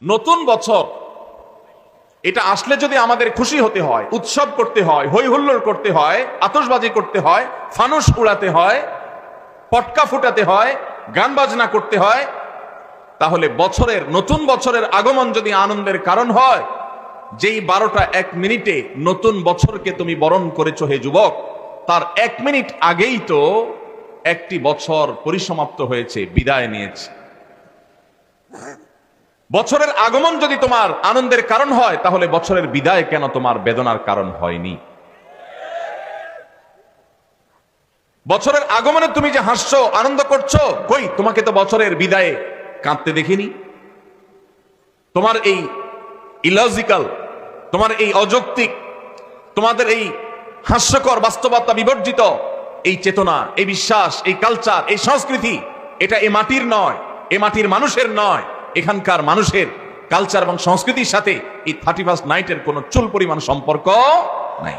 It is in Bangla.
নতুন বছর এটা আসলে যদি আমাদের খুশি হতে হয়, উৎসব করতে হয়, হই হুল্লোড় করতে হয়, আতশবাজি করতে হয়, ফানুস উড়াতে হয়, পটকা ফুটাতে হয়, গান বাজনা করতে হয়, তাহলে নতুন বছরের আগমন যদি আনন্দের কারণ হয়, যেই 12টা 1 মিনিটে নতুন বছরকে তুমি বরণ করেছো হে যুবক, তার 1 মিনিট আগেই তো একটি বছর পরিসমাপ্ত হয়েছে, বিদায় নিয়েছে। বছরের আগমন যদি তোমার আনন্দের কারণ হয়, তাহলে বছরের বিদায় কেন তোমার বেদনার কারণ হয়নি? বছরের আগমনে তুমি যে হাসছো, আনন্দ করছো, কই তোমাকে তো বছরের বিদায়ে কাঁদতে দেখিনি। তোমার এই ইলজিক্যাল, তোমার এই অযৌক্তিক, তোমাদের এই হাস্যকর বাস্তবতা বিবর্জিত এই চেতনা, এই বিশ্বাস, এই কালচার, এই সংস্কৃতি, এটা এ মাটির নয়, এ মাটির মানুষের নয়। এখানকার মানুষের কালচার এবং সংস্কৃতির সাথে এই 31st নাইটের কোনো চুল পরিমাণ সম্পর্ক নাই।